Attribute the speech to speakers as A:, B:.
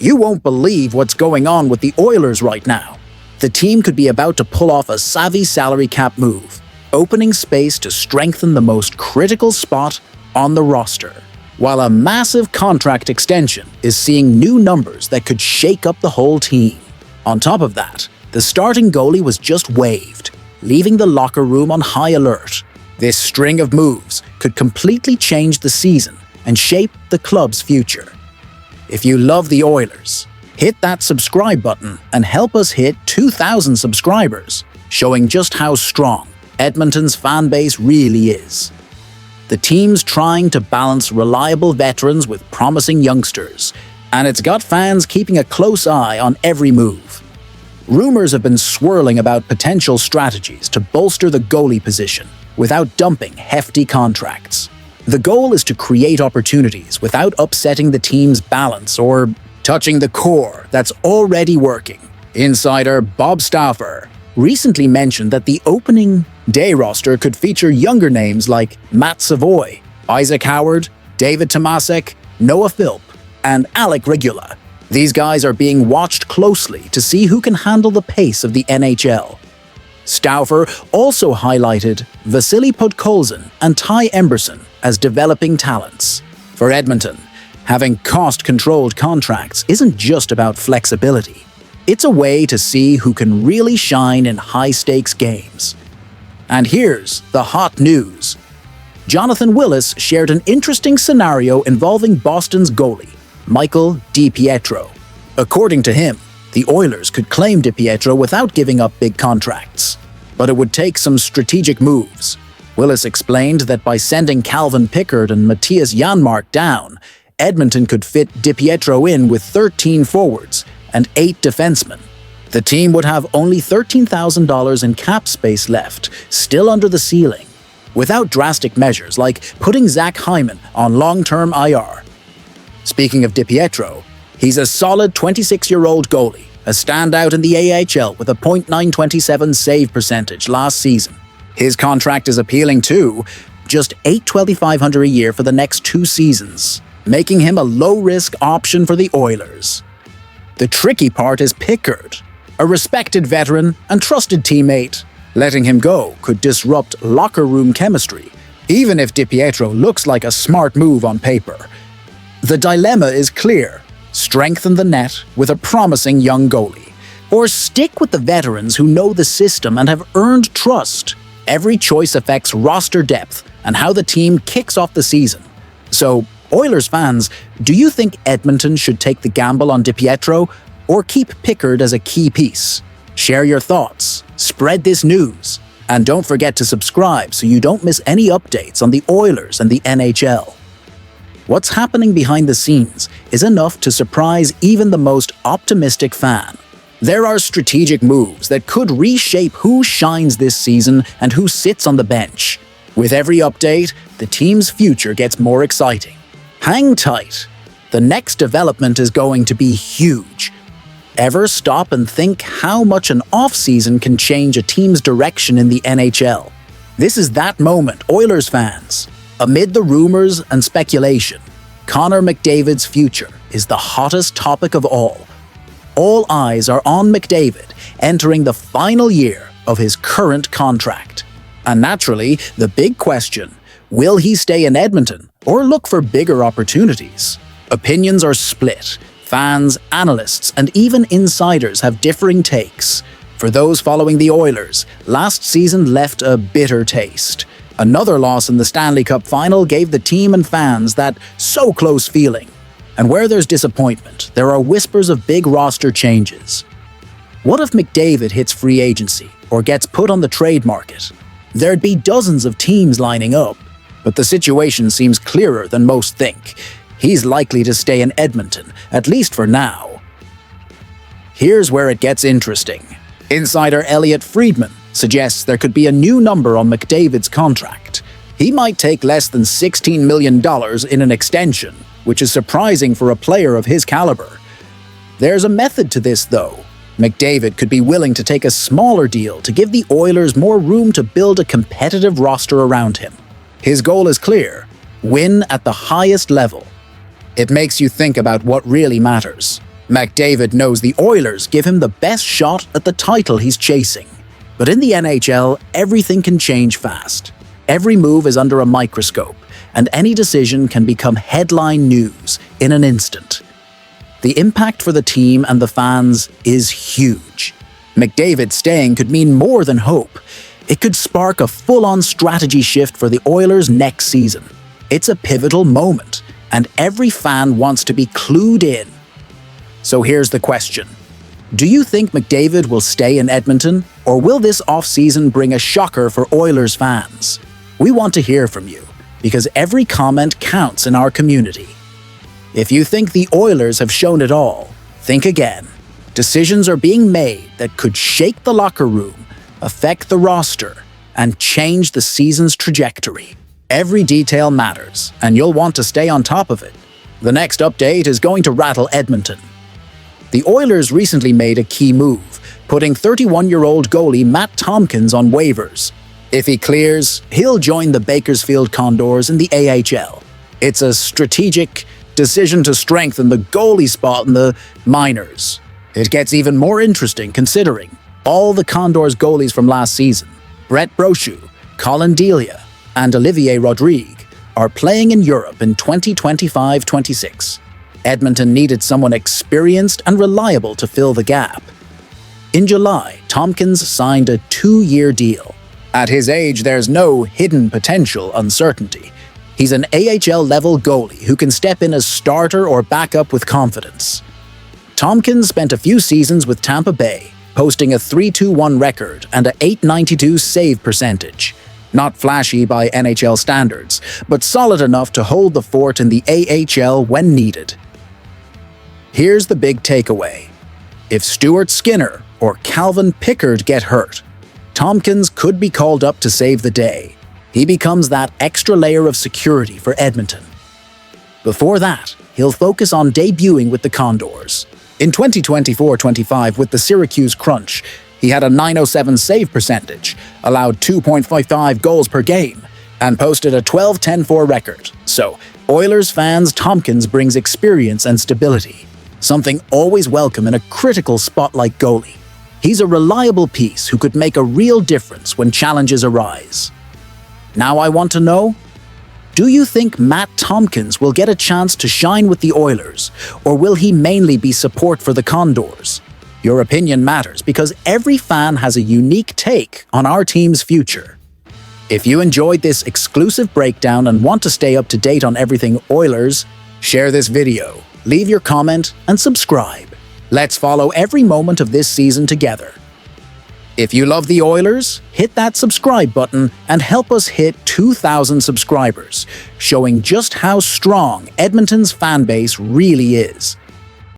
A: You won't believe what's going on with the Oilers right now. The team could be about to pull off a savvy salary cap move, opening space to strengthen the most critical spot on the roster, while a massive contract extension is seeing new numbers that could shake up the whole team. On top of that, the starting goalie was just waived, leaving the locker room on high alert. This string of moves could completely change the season and shape the club's future. If you love the Oilers, hit that subscribe button and help us hit 2,000 subscribers, showing just how strong Edmonton's fan base really is. The team's trying to balance reliable veterans with promising youngsters, and it's got fans keeping a close eye on every move. Rumors have been swirling about potential strategies to bolster the goalie position without dumping hefty contracts. The goal is to create opportunities without upsetting the team's balance or touching the core that's already working. Insider Bob Stauffer recently mentioned that the opening day roster could feature younger names like Matt Savoy, Isaac Howard, David Tomasek, Noah Philp, and Alec Regula. These guys are being watched closely to see who can handle the pace of the NHL. Stauffer also highlighted Vasily Podkolzin and Ty Emberson as developing talents. For Edmonton, having cost-controlled contracts isn't just about flexibility. It's a way to see who can really shine in high-stakes games. And here's the hot news. Jonathan Willis shared an interesting scenario involving Boston's goalie, Michael DiPietro. According to him, the Oilers could claim DiPietro without giving up big contracts, but it would take some strategic moves. Willis explained that by sending Calvin Pickard and Matthias Janmark down, Edmonton could fit DiPietro in with 13 forwards and 8 defensemen. The team would have only $13,000 in cap space left, still under the ceiling, without drastic measures like putting Zach Hyman on long-term IR. Speaking of DiPietro, he's a solid 26-year-old goalie, a standout in the AHL with a .927 save percentage last season. His contract is appealing too, just $8,250 a year for the next 2 seasons, making him a low-risk option for the Oilers. The tricky part is Pickard, a respected veteran and trusted teammate. Letting him go could disrupt locker room chemistry, even if DiPietro looks like a smart move on paper. The dilemma is clear: strengthen the net with a promising young goalie, or stick with the veterans who know the system and have earned trust. Every choice affects roster depth and how the team kicks off the season. So, Oilers fans, do you think Edmonton should take the gamble on DiPietro or keep Pickard as a key piece? Share your thoughts, spread this news, and don't forget to subscribe so you don't miss any updates on the Oilers and the NHL. What's happening behind the scenes is enough to surprise even the most optimistic fan. There are strategic moves that could reshape who shines this season and who sits on the bench. With every update, the team's future gets more exciting. Hang tight. The next development is going to be huge. Ever stop and think how much an off-season can change a team's direction in the NHL? This is that moment, Oilers fans. Amid the rumors and speculation, Connor McDavid's future is the hottest topic of all. All eyes are on McDavid entering the final year of his current contract. And naturally, the big question, will he stay in Edmonton or look for bigger opportunities? Opinions are split. Fans, analysts, and even insiders have differing takes. For those following the Oilers, last season left a bitter taste. Another loss in the Stanley Cup final gave the team and fans that so close feeling. And where there's disappointment, there are whispers of big roster changes. What if McDavid hits free agency or gets put on the trade market? There'd be dozens of teams lining up, but the situation seems clearer than most think. He's likely to stay in Edmonton, at least for now. Here's where it gets interesting. Insider Elliot Friedman suggests there could be a new number on McDavid's contract. He might take less than $16 million in an extension, which is surprising for a player of his caliber. There's a method to this, though. McDavid could be willing to take a smaller deal to give the Oilers more room to build a competitive roster around him. His goal is clear: win at the highest level. It makes you think about what really matters. McDavid knows the Oilers give him the best shot at the title he's chasing. But in the NHL, everything can change fast. Every move is under a microscope, and any decision can become headline news in an instant. The impact for the team and the fans is huge. McDavid staying could mean more than hope. It could spark a full-on strategy shift for the Oilers next season. It's a pivotal moment, and every fan wants to be clued in. So here's the question. Do you think McDavid will stay in Edmonton, or will this offseason bring a shocker for Oilers fans? We want to hear from you, because every comment counts in our community. If you think the Oilers have shown it all, think again. Decisions are being made that could shake the locker room, affect the roster, and change the season's trajectory. Every detail matters, and you'll want to stay on top of it. The next update is going to rattle Edmonton. The Oilers recently made a key move, putting 31-year-old goalie Matt Tomkins on waivers. If he clears, he'll join the Bakersfield Condors in the AHL. It's a strategic decision to strengthen the goalie spot in the minors. It gets even more interesting considering all the Condors goalies from last season, Brett Brochu, Colin Delia, and Olivier Rodrigue, are playing in Europe in 2025-26. Edmonton needed someone experienced and reliable to fill the gap. In July, Tomkins signed a 2-year deal. At his age, there's no hidden potential uncertainty. He's an AHL-level goalie who can step in as starter or backup with confidence. Tomkins spent a few seasons with Tampa Bay, posting a .321 record and a .892 save percentage. Not flashy by NHL standards, but solid enough to hold the fort in the AHL when needed. Here's the big takeaway. If Stuart Skinner or Calvin Pickard get hurt, Tomkins could be called up to save the day. He becomes that extra layer of security for Edmonton. Before that, he'll focus on debuting with the Condors. In 2024-25 with the Syracuse Crunch, he had a .907 save percentage, allowed 2.55 goals per game, and posted a 12-10-4 record. So, Oilers fans, Tomkins brings experience and stability, something always welcome in a critical spot like goalie. He's a reliable piece who could make a real difference when challenges arise. Now I want to know, do you think Matt Tomkins will get a chance to shine with the Oilers, or will he mainly be support for the Condors? Your opinion matters because every fan has a unique take on our team's future. If you enjoyed this exclusive breakdown and want to stay up to date on everything Oilers, share this video, leave your comment, and subscribe. Let's follow every moment of this season together. If you love the Oilers, hit that subscribe button and help us hit 2,000 subscribers, showing just how strong Edmonton's fan base really is.